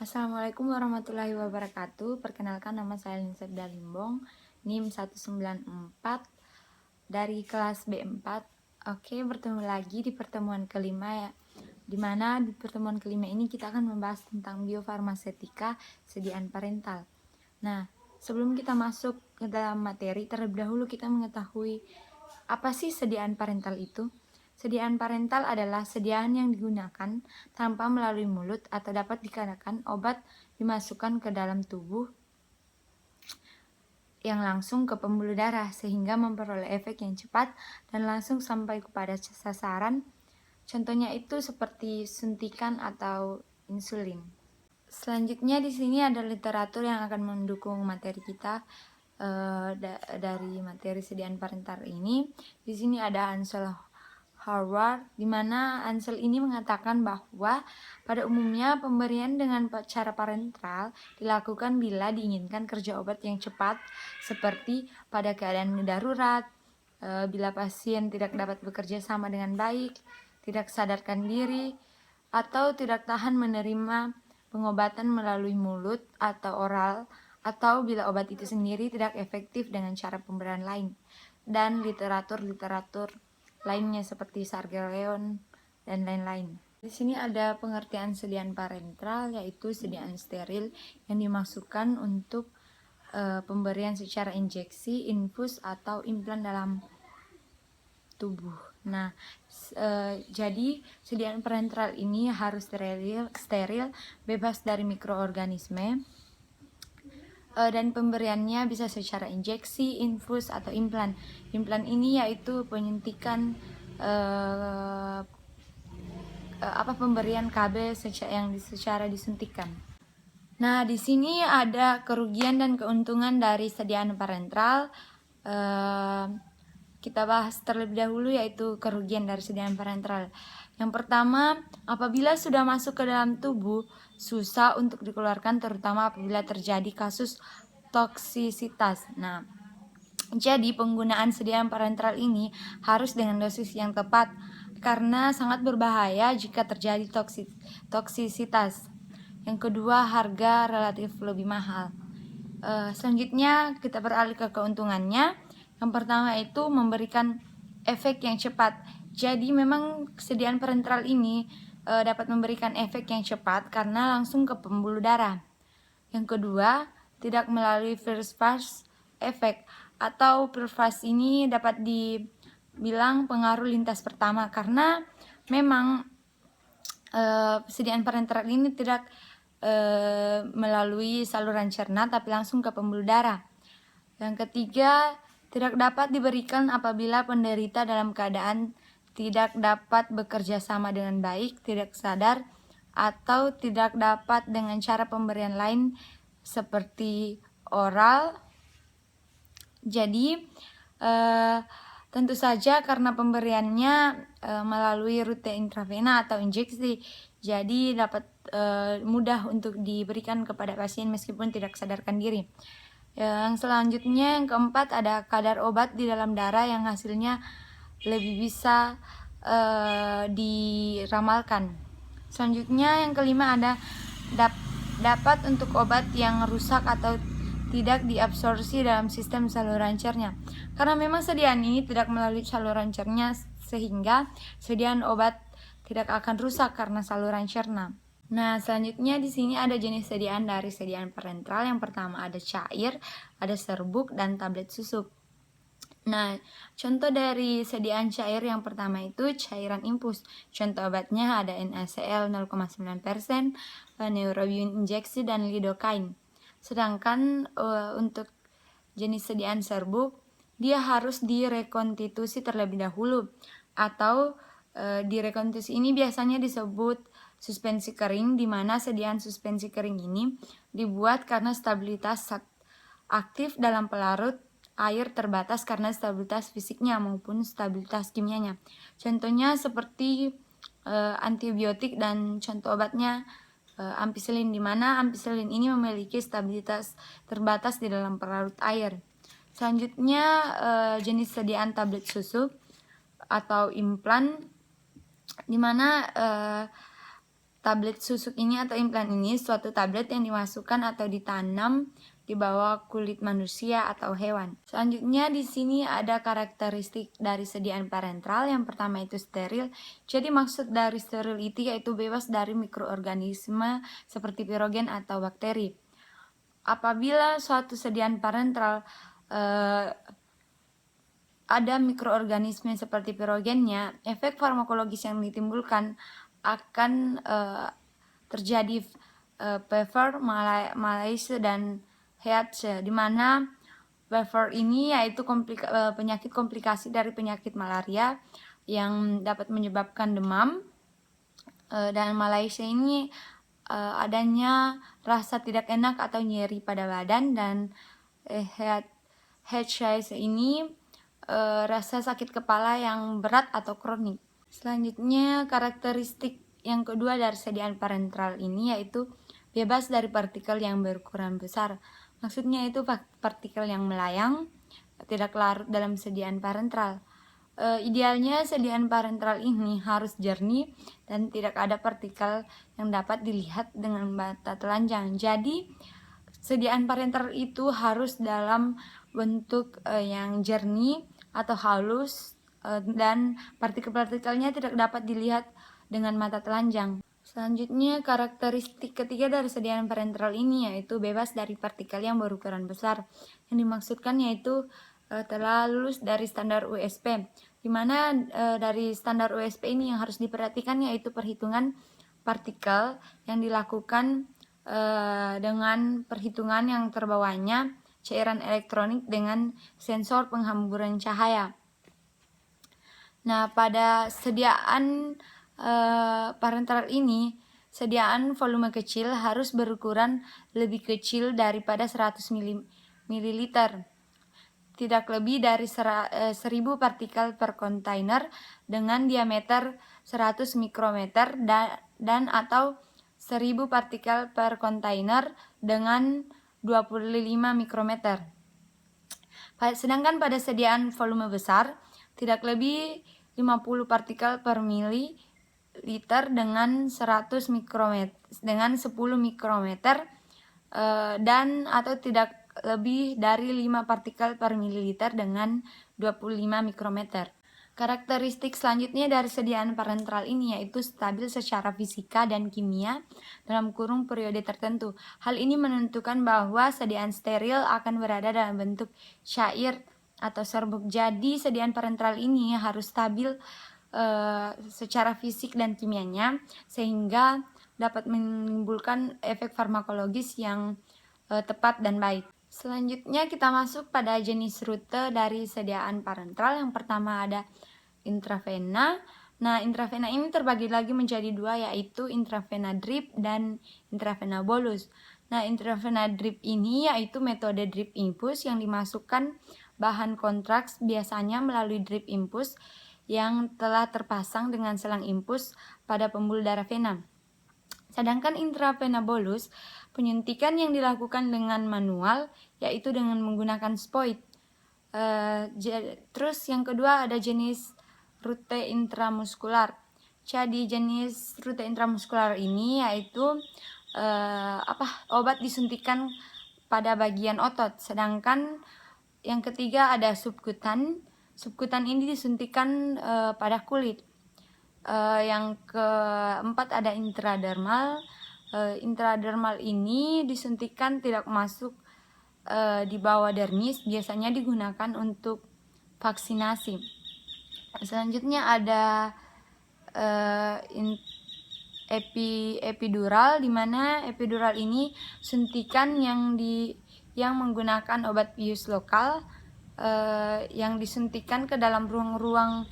Assalamualaikum warahmatullahi wabarakatuh. Perkenalkan, nama saya Lindsay Dalimbong, NIM 194 dari kelas B4. Oke, bertemu lagi di pertemuan kelima ya. Dimana di pertemuan kelima ini kita akan membahas tentang biofarmasetika sediaan parental. Nah, sebelum kita masuk ke dalam materi, terlebih dahulu kita mengetahui apa sih sediaan parental itu? Sediaan parental adalah sediaan yang digunakan tanpa melalui mulut atau dapat dikarenakan obat dimasukkan ke dalam tubuh yang langsung ke pembuluh darah sehingga memperoleh efek yang cepat dan langsung sampai kepada sasaran. Contohnya itu seperti suntikan atau insulin. Selanjutnya di sini ada literatur yang akan mendukung materi kita dari materi sediaan parental ini. Di sini ada Ansel Harvard, di mana Ansel ini mengatakan bahwa pada umumnya pemberian dengan cara parenteral dilakukan bila diinginkan kerja obat yang cepat, seperti pada keadaan darurat, bila pasien tidak dapat bekerja sama dengan baik, tidak sadarkan diri, atau tidak tahan menerima pengobatan melalui mulut atau oral, atau bila obat itu sendiri tidak efektif dengan cara pemberian lain. Dan literatur lainnya seperti Sargeleon dan lain-lain. Di sini ada pengertian sediaan parenteral, yaitu sediaan steril yang dimaksudkan untuk pemberian secara injeksi, infus, atau implan dalam tubuh. Nah, jadi sediaan parenteral ini harus steril, bebas dari mikroorganisme, dan pemberiannya bisa secara injeksi, infus, atau implan. Implan ini yaitu penyuntikan pemberian KB yang secara disuntikan. Nah, di sini ada kerugian dan keuntungan dari sediaan parenteral. Kita bahas terlebih dahulu yaitu kerugian dari sediaan parenteral. Yang pertama, apabila sudah masuk ke dalam tubuh, susah untuk dikeluarkan, terutama apabila terjadi kasus toksisitas. Nah, jadi penggunaan sediaan parenteral ini harus dengan dosis yang tepat karena sangat berbahaya jika terjadi toksisitas. Yang kedua, harga relatif lebih mahal. Selanjutnya kita beralih ke keuntungannya. Yang pertama itu memberikan efek yang cepat. Jadi memang sediaan parenteral ini dapat memberikan efek yang cepat karena langsung ke pembuluh darah. Yang kedua, tidak melalui first pass effect, atau first pass ini dapat dibilang pengaruh lintas pertama karena memang sediaan parenteral ini tidak melalui saluran cerna tapi langsung ke pembuluh darah. Yang ketiga, tidak dapat diberikan apabila penderita dalam keadaan tidak dapat bekerja sama dengan baik, tidak sadar, atau tidak dapat dengan cara pemberian lain seperti oral. Jadi tentu saja karena pemberiannya melalui rute intravena atau injeksi, jadi dapat mudah untuk diberikan kepada pasien meskipun tidak sadarkan diri. Yang selanjutnya, yang keempat, ada kadar obat di dalam darah yang hasilnya lebih bisa diramalkan. Selanjutnya, yang kelima, ada dapat untuk obat yang rusak atau tidak diabsorpsi dalam sistem saluran cerna. Karena memang sediaan ini tidak melalui saluran cerna, sehingga sediaan obat tidak akan rusak karena saluran cerna. Nah, selanjutnya di sini ada jenis sediaan dari sediaan parenteral. Yang pertama ada cair, ada serbuk, dan tablet susuk. Nah, contoh dari sediaan cair yang pertama itu cairan infus. Contoh obatnya ada NaCl 0,9%, neurobion injeksi, dan lidocaine. Sedangkan untuk jenis sediaan serbuk, dia harus direkonstitusi terlebih dahulu, atau direkonstitusi ini biasanya disebut suspensi kering, di mana sediaan suspensi kering ini dibuat karena stabilitas aktif dalam pelarut air terbatas karena stabilitas fisiknya maupun stabilitas kimianya. Contohnya seperti antibiotik, dan contoh obatnya ampicillin, di mana ampicillin ini memiliki stabilitas terbatas di dalam pelarut air. Selanjutnya jenis sediaan tablet susu atau implan, di mana Tablet susuk ini atau implan ini suatu tablet yang dimasukkan atau ditanam di bawah kulit manusia atau hewan. Selanjutnya di sini ada karakteristik dari sediaan parentral. Yang pertama itu steril. Jadi maksud dari steril itu yaitu bebas dari mikroorganisme seperti pirogen atau bakteri. Apabila suatu sediaan parentral ada mikroorganisme seperti pirogennya, efek farmakologis yang ditimbulkan akan terjadi PFR, malaise, dan HEATS, di mana PFR ini yaitu penyakit komplikasi dari penyakit malaria yang dapat menyebabkan demam, dan malaise ini adanya rasa tidak enak atau nyeri pada badan, dan HEATS ini rasa sakit kepala yang berat atau kronik. Selanjutnya, karakteristik yang kedua dari sediaan parentral ini yaitu bebas dari partikel yang berukuran besar. Maksudnya itu partikel yang melayang, tidak larut dalam sediaan parentral. Idealnya sediaan parentral ini harus jernih dan tidak ada partikel yang dapat dilihat dengan mata telanjang. Jadi, sediaan parentral itu harus dalam bentuk yang jernih atau halus, dan partikel-partikelnya tidak dapat dilihat dengan mata telanjang. Selanjutnya, karakteristik ketiga dari sediaan parentral ini yaitu bebas dari partikel yang berukuran besar. Yang dimaksudkan yaitu telah lulus dari standar USP, di mana dari standar USP ini yang harus diperhatikan yaitu perhitungan partikel yang dilakukan dengan perhitungan yang terbawanya cairan elektronik dengan sensor penghamburan cahaya. Nah, pada sediaan parentral ini, sediaan volume kecil harus berukuran lebih kecil daripada 100 ml, tidak lebih dari 1000 partikel per kontainer dengan diameter 100 mikrometer dan atau 1000 partikel per kontainer dengan 25 mikrometer. Sedangkan pada sediaan volume besar tidak lebih 50 partikel per mililiter dengan 100 mikrometer dengan 10 mikrometer dan atau tidak lebih dari 5 partikel per mililiter dengan 25 mikrometer. Karakteristik selanjutnya dari sediaan parentral ini yaitu stabil secara fisika dan kimia dalam kurun periode tertentu. Hal ini menentukan bahwa sediaan steril akan berada dalam bentuk cair atau serbuk. Jadi sediaan parentral ini harus stabil secara fisik dan kimianya sehingga dapat menimbulkan efek farmakologis yang tepat dan baik. Selanjutnya kita masuk pada jenis rute dari sediaan parentral. Yang pertama ada intravena. Nah, intravena ini terbagi lagi menjadi dua, yaitu intravena drip dan intravena bolus. Nah, intravena drip ini yaitu metode drip infus yang dimasukkan bahan kontraks biasanya melalui drip infus yang telah terpasang dengan selang infus pada pembuluh darah vena. Sedangkan intravena bolus, penyuntikan yang dilakukan dengan manual, yaitu dengan menggunakan spoid. Terus yang kedua ada jenis rute intramuskular. Jadi jenis rute intramuskular ini yaitu obat disuntikan pada bagian otot. Sedangkan yang ketiga ada subkutan. Subkutan ini disuntikan pada kulit. Yang keempat ada intradermal. Intradermal ini disuntikan tidak masuk di bawah dermis, biasanya digunakan untuk vaksinasi. Selanjutnya ada epidural, di mana epidural ini suntikan yang menggunakan obat bius lokal yang disuntikan ke dalam ruang-ruang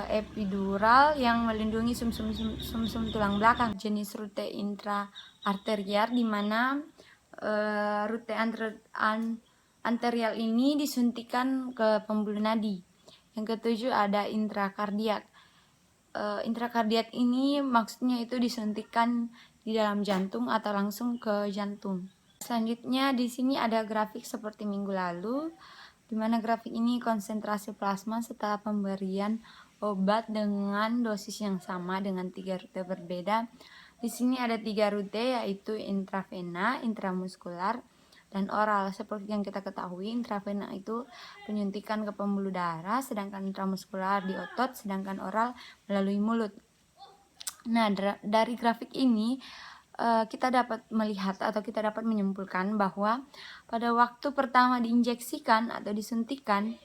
epidural yang melindungi sumsum tulang belakang. Jenis rute intraarterial, di mana rute anterior ini disuntikan ke pembuluh nadi. Yang ketujuh ada intrakardiak. Intrakardiak ini maksudnya itu disuntikan di dalam jantung atau langsung ke jantung. Selanjutnya di sini ada grafik seperti minggu lalu, di mana grafik ini konsentrasi plasma setelah pemberian obat dengan dosis yang sama dengan 3 rute berbeda. Di sini ada 3 rute, yaitu intravena, intramuskular, dan oral. Seperti yang kita ketahui, intravena itu penyuntikan ke pembuluh darah, sedangkan intramuskular di otot, sedangkan oral melalui mulut. Nah, dari grafik ini kita dapat melihat atau kita dapat menyimpulkan bahwa pada waktu pertama diinjeksikan atau disuntikan,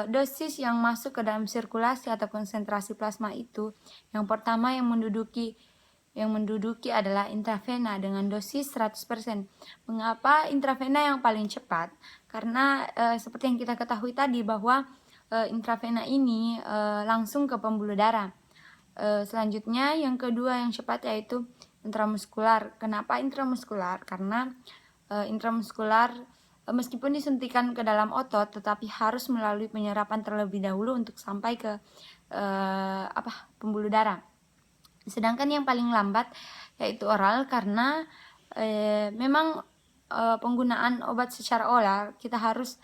dosis yang masuk ke dalam sirkulasi atau konsentrasi plasma itu, yang pertama yang menduduki adalah intravena dengan dosis 100%. Mengapa intravena yang paling cepat? Karena seperti yang kita ketahui tadi bahwa intravena ini langsung ke pembuluh darah. Selanjutnya yang kedua yang cepat yaitu intramuskular. Kenapa intramuskular? Karena intramuskular meskipun disuntikan ke dalam otot, tetapi harus melalui penyerapan terlebih dahulu untuk sampai ke pembuluh darah. Sedangkan yang paling lambat yaitu oral, karena memang penggunaan obat secara oral kita harus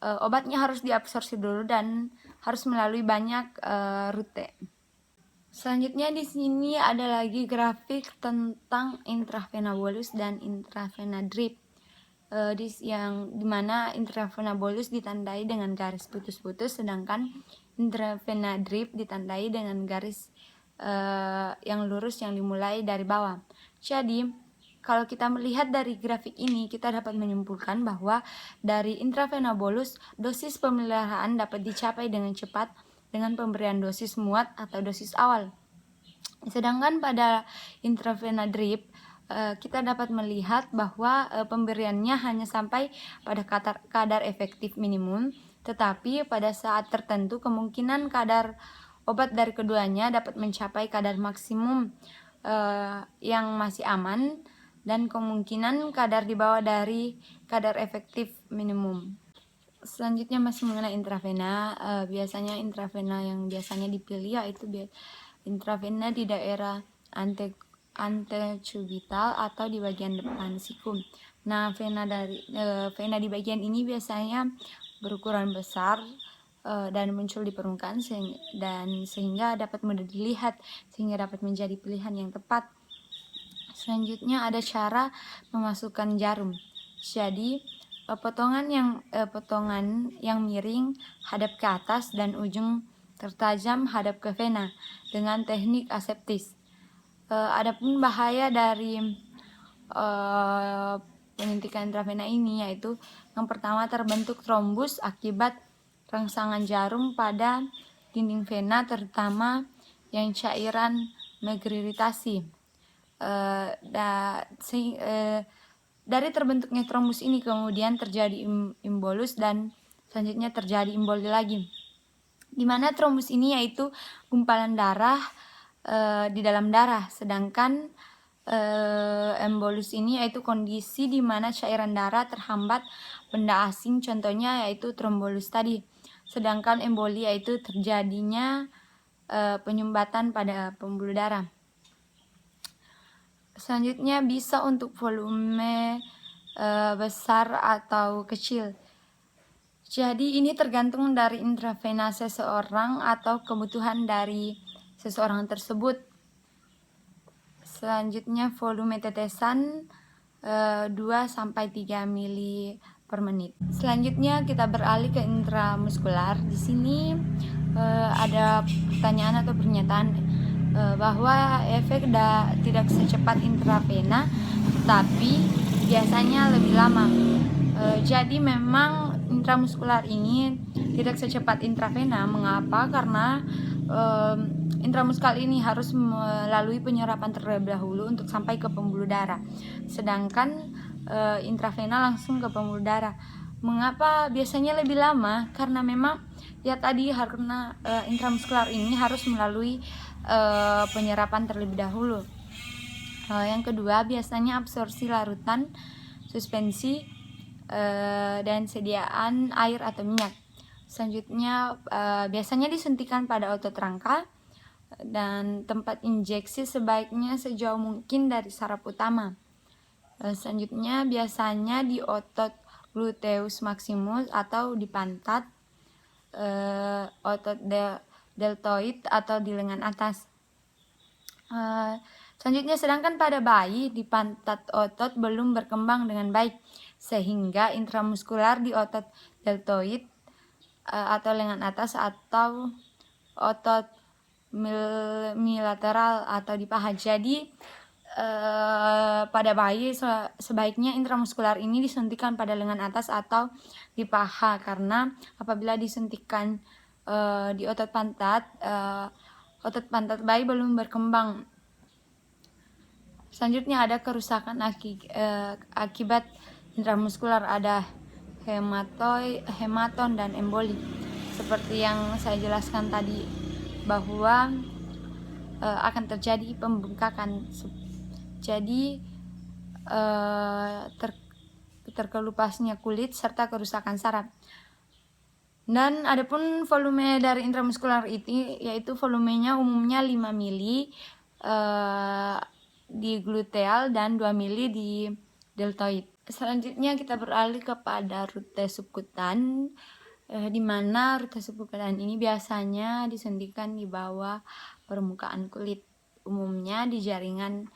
obatnya harus diabsorpsi dulu dan harus melalui banyak rute. Selanjutnya di sini ada lagi grafik tentang intravena bolus dan intravena drip. Yang dimana intravena bolus ditandai dengan garis putus-putus, sedangkan intravena drip ditandai dengan garis yang lurus yang dimulai dari bawah. Jadi kalau kita melihat dari grafik ini, kita dapat menyimpulkan bahwa dari intravena bolus, dosis pemeliharaan dapat dicapai dengan cepat dengan pemberian dosis muat atau dosis awal. Sedangkan pada intravena drip, kita dapat melihat bahwa pemberiannya hanya sampai pada kadar efektif minimum, tetapi pada saat tertentu kemungkinan kadar obat dari keduanya dapat mencapai kadar maksimum yang masih aman, dan kemungkinan kadar di bawah dari kadar efektif minimum. Selanjutnya masih mengenai intravena, biasanya intravena yang biasanya dipilih yaitu intravena di daerah antecubital atau di bagian depan sikum. Nah, vena di bagian ini biasanya berukuran besar dan muncul di permukaan sehingga dapat mudah dilihat, sehingga dapat menjadi pilihan yang tepat. Selanjutnya ada cara memasukkan jarum. Jadi potongan yang miring hadap ke atas dan ujung tertajam hadap ke vena dengan teknik aseptis. Adapun bahaya dari penyuntikan intravena ini yaitu yang pertama, terbentuk trombus akibat rangsangan jarum pada dinding vena, terutama yang cairan megriritasi. Dari terbentuknya trombus ini kemudian terjadi embolus dan selanjutnya terjadi emboli lagi, di mana trombus ini yaitu gumpalan darah di dalam darah, sedangkan embolus ini yaitu kondisi di mana cairan darah terhambat benda asing, contohnya yaitu trombolus tadi. Sedangkan emboli yaitu terjadinya penyumbatan pada pembuluh darah. Selanjutnya bisa untuk volume besar atau kecil. Jadi ini tergantung dari intravena seseorang atau kebutuhan dari seseorang tersebut. Selanjutnya volume tetesan 2-3 mili per menit. Selanjutnya kita beralih ke intramuskular. Di sini ada pertanyaan atau pernyataan bahwa efek tidak secepat intravena, tapi biasanya lebih lama. Jadi memang intramuskular ini tidak secepat intravena. Mengapa? Karena intramuskular ini harus melalui penyerapan terlebih dahulu untuk sampai ke pembuluh darah, sedangkan intravena langsung ke pembuluh darah. Mengapa biasanya lebih lama? Karena memang karena intramuskular ini harus melalui penyerapan terlebih dahulu. Yang kedua, biasanya absorpsi larutan, suspensi, dan sediaan air atau minyak. Selanjutnya biasanya disuntikan pada otot rangka, dan tempat injeksi sebaiknya sejauh mungkin dari saraf utama. Selanjutnya biasanya di otot gluteus maximus atau di pantat, otot deltoid atau di lengan atas. Selanjutnya, sedangkan pada bayi di pantat otot belum berkembang dengan baik, sehingga intramuskular di otot deltoid atau lengan atas atau otot milateral atau di paha. Jadi pada bayi sebaiknya intramuskular ini disuntikan pada lengan atas atau di paha, karena apabila disuntikan di otot pantat bayi belum berkembang. Selanjutnya ada kerusakan akibat intramuskular, ada hematon dan emboli. Seperti yang saya jelaskan tadi, bahwa akan terjadi pembengkakan, jadi terkelupasnya kulit serta kerusakan saraf. Dan adapun volume dari intramuskular itu yaitu volumenya umumnya 5 mili di gluteal dan 2 mili di deltoid. Selanjutnya kita beralih kepada rute subkutan, di mana rute subkutan ini biasanya disuntikan di bawah permukaan kulit, umumnya di jaringan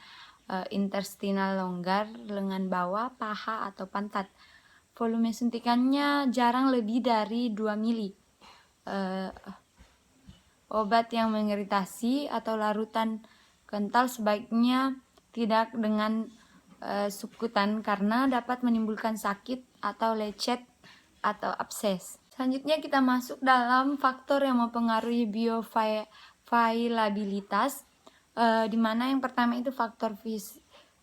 intestinal longgar, lengan bawah, paha atau pantat. Volume suntikannya jarang lebih dari 2 mili. Obat yang mengiritasi atau larutan kental sebaiknya tidak dengan subkutan, karena dapat menimbulkan sakit atau lecet atau abses. Selanjutnya kita masuk dalam faktor yang mempengaruhi bioavailabilitas, di mana yang pertama itu faktor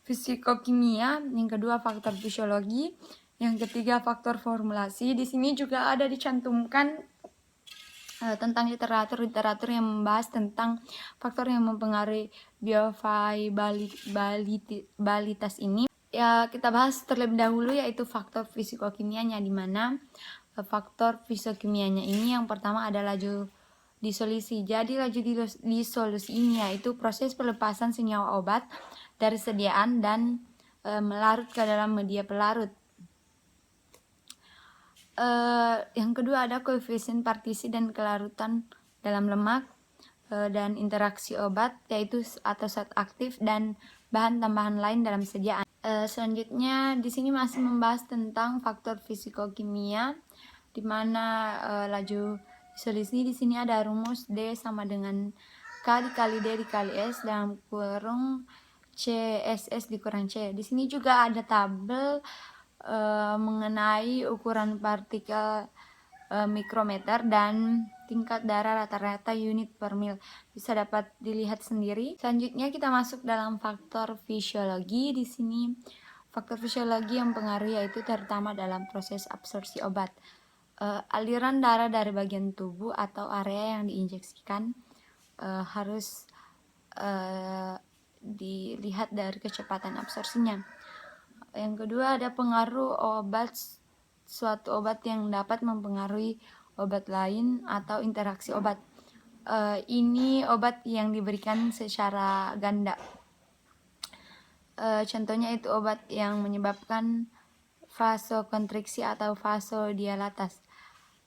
fisikokimia, yang kedua faktor fisiologi, yang ketiga faktor formulasi. Di sini juga ada dicantumkan tentang literatur yang membahas tentang faktor yang mempengaruhi bioavailabilitas ini. Ya, kita bahas terlebih dahulu yaitu faktor fisikokimianya, di mana faktor fisikokimianya ini yang pertama adalah laju disolusi. Jadi laju disolusi ini yaitu proses pelepasan senyawa obat dari sediaan dan melarut ke dalam media pelarut. Yang kedua ada koefisien partisi dan kelarutan dalam lemak dan interaksi obat, yaitu atau zat aktif dan bahan tambahan lain dalam sediaan. Selanjutnya di sini masih membahas tentang faktor fisikokimia, di mana laju disolusi di sini ada rumus D sama dengan K dikali D dikali S dalam kurung CSS dikurang C. Di sini juga ada tabel mengenai ukuran partikel mikrometer dan tingkat darah rata-rata unit per mil, bisa dapat dilihat sendiri. Selanjutnya kita masuk dalam faktor fisiologi. Di sini faktor fisiologi yang mempengaruhi yaitu terutama dalam proses absorpsi obat, aliran darah dari bagian tubuh atau area yang diinjeksikan harus dilihat dari kecepatan absorpsinya. Yang kedua ada pengaruh obat, suatu obat yang dapat mempengaruhi obat lain atau interaksi obat. Ini obat yang diberikan secara ganda. Contohnya itu obat yang menyebabkan vasokonstriksi atau vasodilatas.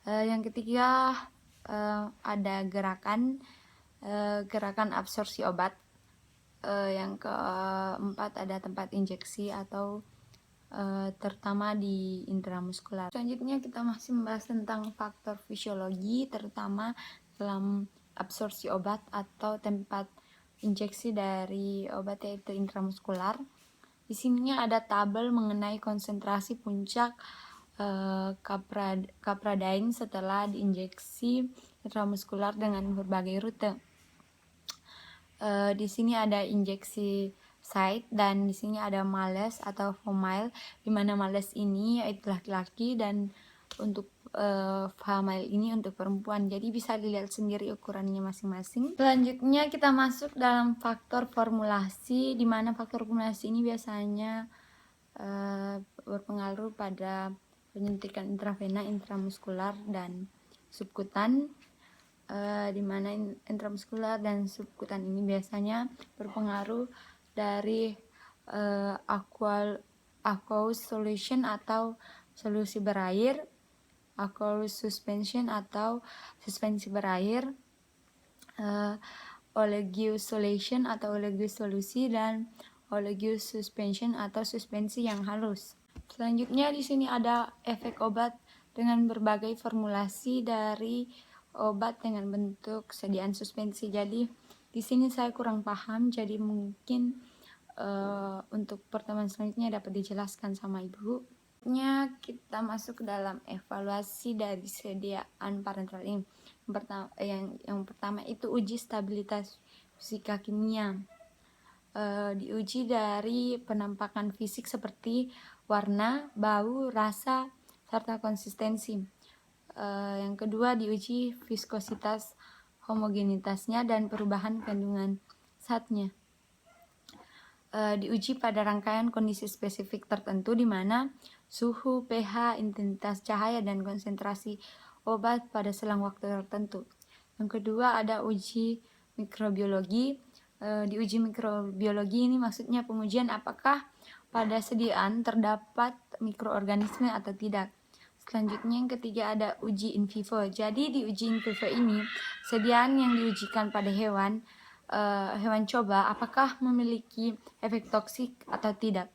Yang ketiga ada gerakan absorpsi obat. Yang keempat ada tempat injeksi atau terutama di intramuskular. Selanjutnya kita masih membahas tentang faktor fisiologi, terutama dalam absorpsi obat atau tempat injeksi dari obat, yaitu intramuskular. Di sini ada tabel mengenai konsentrasi puncak kapradain setelah diinjeksi intramuskular dengan berbagai rute. Di sini ada injeksi site dan di sini ada males atau female, di mana males ini yaitu laki-laki dan untuk female ini untuk perempuan. Jadi bisa dilihat sendiri ukurannya masing-masing. Selanjutnya kita masuk dalam faktor formulasi, di mana faktor formulasi ini biasanya berpengaruh pada penyuntikan intravena, intramuskular dan subkutan. Di mana intramuskular dan subkutan ini biasanya berpengaruh dari aqueous solution atau solusi berair, aqueous suspension atau suspensi berair, oleosulation atau oleosolusi, dan oleosuspension atau suspensi yang halus. Selanjutnya di sini ada efek obat dengan berbagai formulasi dari obat dengan bentuk sediaan suspensi. Jadi di sini saya kurang paham, jadi mungkin untuk pertemuan selanjutnya dapat dijelaskan sama Ibu. Kita masuk ke dalam evaluasi dari sediaan parenteral ini. Yang pertama itu uji stabilitas fisika kimia. Diuji dari penampakan fisik seperti warna, bau, rasa, serta konsistensi. Yang kedua diuji viskositas, homogenitasnya, dan perubahan kandungan zatnya. Diuji pada rangkaian kondisi spesifik tertentu di mana suhu, pH, intensitas cahaya, dan konsentrasi obat pada selang waktu tertentu. Yang kedua ada uji mikrobiologi. Di uji mikrobiologi ini maksudnya pengujian apakah pada sediaan terdapat mikroorganisme atau tidak. Selanjutnya yang ketiga ada uji in vivo. Jadi di uji in vivo ini sediaan yang diujikan pada hewan coba apakah memiliki efek toksik atau tidak.